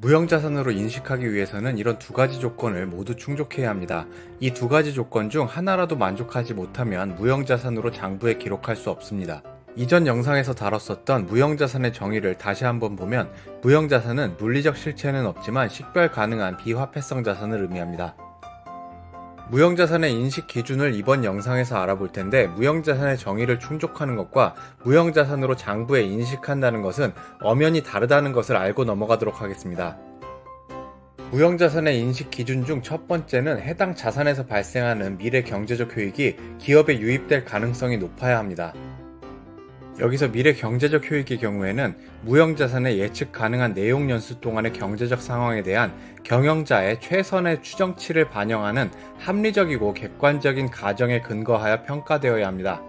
무형자산으로 인식하기 위해서는 이런 두 가지 조건을 모두 충족해야 합니다. 이 두 가지 조건 중 하나라도 만족하지 못하면 무형자산으로 장부에 기록할 수 없습니다. 이전 영상에서 다뤘었던 무형자산의 정의를 다시 한번 보면 무형자산은 물리적 실체는 없지만 식별 가능한 비화폐성 자산을 의미합니다. 무형자산의 인식 기준을 이번 영상에서 알아볼 텐데, 무형자산의 정의를 충족하는 것과 무형자산으로 장부에 인식한다는 것은 엄연히 다르다는 것을 알고 넘어가도록 하겠습니다. 무형자산의 인식 기준 중 첫 번째는 해당 자산에서 발생하는 미래 경제적 효익이 기업에 유입될 가능성이 높아야 합니다. 여기서 미래 경제적 효익의 경우에는 무형자산의 예측 가능한 내용 연수 동안의 경제적 상황에 대한 경영자의 최선의 추정치를 반영하는 합리적이고 객관적인 가정에 근거하여 평가되어야 합니다.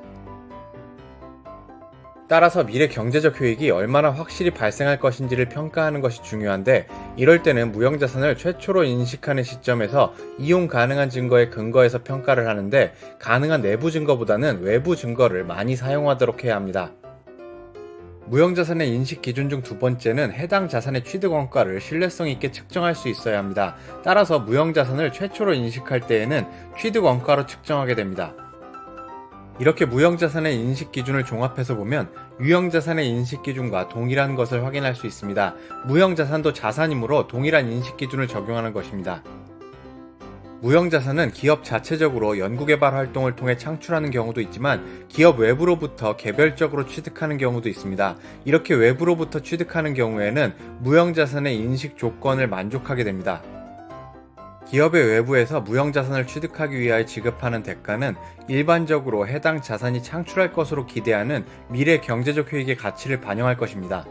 따라서 미래 경제적 효익이 얼마나 확실히 발생할 것인지를 평가하는 것이 중요한데, 이럴 때는 무형자산을 최초로 인식하는 시점에서 이용 가능한 증거에 근거해서 평가를 하는데, 가능한 내부 증거보다는 외부 증거를 많이 사용하도록 해야 합니다. 무형자산의 인식 기준 중 두 번째는 해당 자산의 취득원가를 신뢰성 있게 측정할 수 있어야 합니다. 따라서 무형자산을 최초로 인식할 때에는 취득원가로 측정하게 됩니다. 이렇게 무형자산의 인식 기준을 종합해서 보면 유형자산의 인식 기준과 동일한 것을 확인할 수 있습니다. 무형자산도 자산이므로 동일한 인식 기준을 적용하는 것입니다. 무형자산은 기업 자체적으로 연구개발 활동을 통해 창출하는 경우도 있지만, 기업 외부로부터 개별적으로 취득하는 경우도 있습니다. 이렇게 외부로부터 취득하는 경우에는 무형자산의 인식 조건을 만족하게 됩니다. 기업의 외부에서 무형자산을 취득하기 위하여 지급하는 대가는 일반적으로 해당 자산이 창출할 것으로 기대하는 미래 경제적 효익의 가치를 반영할 것입니다.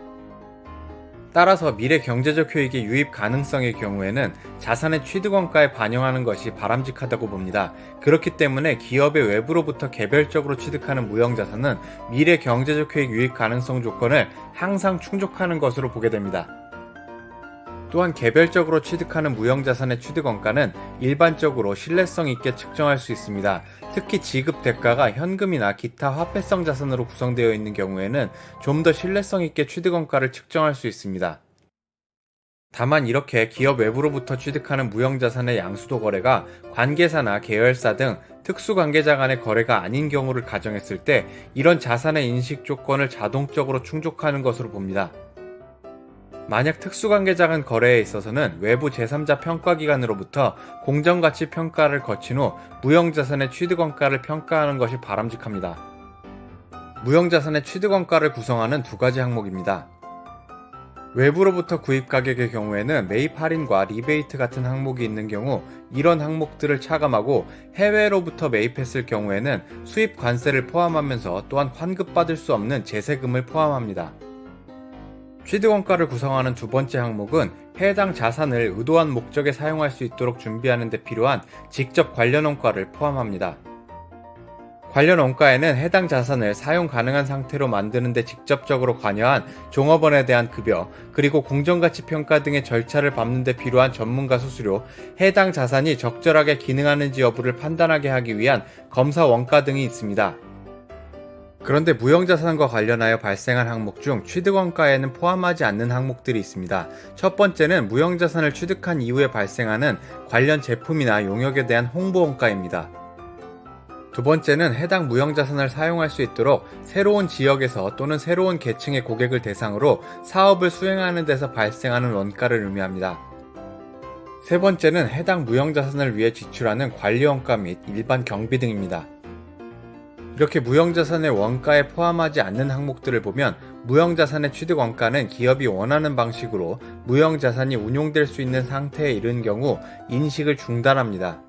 따라서 미래 경제적 효익의 유입 가능성의 경우에는 자산의 취득원가에 반영하는 것이 바람직하다고 봅니다. 그렇기 때문에 기업의 외부로부터 개별적으로 취득하는 무형자산은 미래 경제적 효익 유입 가능성 조건을 항상 충족하는 것으로 보게 됩니다. 또한 개별적으로 취득하는 무형자산의 취득원가는 일반적으로 신뢰성 있게 측정할 수 있습니다. 특히 지급 대가가 현금이나 기타 화폐성 자산으로 구성되어 있는 경우에는 좀 더 신뢰성 있게 취득원가를 측정할 수 있습니다. 다만 이렇게 기업 외부로부터 취득하는 무형자산의 양수도 거래가 관계사나 계열사 등 특수관계자 간의 거래가 아닌 경우를 가정했을 때 이런 자산의 인식 조건을 자동적으로 충족하는 것으로 봅니다. 만약 특수관계자 간 거래에 있어서는 외부 제3자 평가기관으로부터 공정가치 평가를 거친 후 무형자산의 취득원가를 평가하는 것이 바람직합니다. 무형자산의 취득원가를 구성하는 두 가지 항목입니다. 외부로부터 구입 가격의 경우에는 매입 할인과 리베이트 같은 항목이 있는 경우 이런 항목들을 차감하고, 해외로부터 매입했을 경우에는 수입 관세를 포함하면서 또한 환급받을 수 없는 제세금을 포함합니다. 취득원가를 구성하는 두 번째 항목은 해당 자산을 의도한 목적에 사용할 수 있도록 준비하는 데 필요한 직접 관련 원가를 포함합니다. 관련 원가에는 해당 자산을 사용 가능한 상태로 만드는 데 직접적으로 관여한 종업원에 대한 급여, 그리고 공정가치 평가 등의 절차를 밟는 데 필요한 전문가 수수료, 해당 자산이 적절하게 기능하는지 여부를 판단하게 하기 위한 검사 원가 등이 있습니다. 그런데 무형자산과 관련하여 발생한 항목 중 취득원가에는 포함하지 않는 항목들이 있습니다. 첫 번째는 무형자산을 취득한 이후에 발생하는 관련 제품이나 용역에 대한 홍보원가입니다. 두 번째는 해당 무형자산을 사용할 수 있도록 새로운 지역에서 또는 새로운 계층의 고객을 대상으로 사업을 수행하는 데서 발생하는 원가를 의미합니다. 세 번째는 해당 무형자산을 위해 지출하는 관리원가 및 일반 경비 등입니다. 이렇게 무형자산의 원가에 포함하지 않는 항목들을 보면 무형자산의 취득원가는 기업이 원하는 방식으로 무형자산이 운용될 수 있는 상태에 이른 경우 인식을 중단합니다.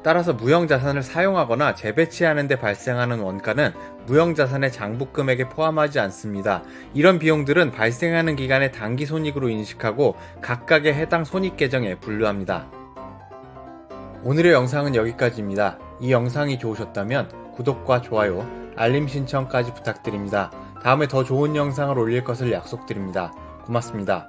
따라서 무형자산을 사용하거나 재배치하는 데 발생하는 원가는 무형자산의 장부금액에 포함하지 않습니다. 이런 비용들은 발생하는 기간의 단기 손익으로 인식하고 각각의 해당 손익 계정에 분류합니다. 오늘의 영상은 여기까지입니다. 이 영상이 좋으셨다면 구독과 좋아요, 알림 신청까지 부탁드립니다. 다음에 더 좋은 영상을 올릴 것을 약속드립니다. 고맙습니다.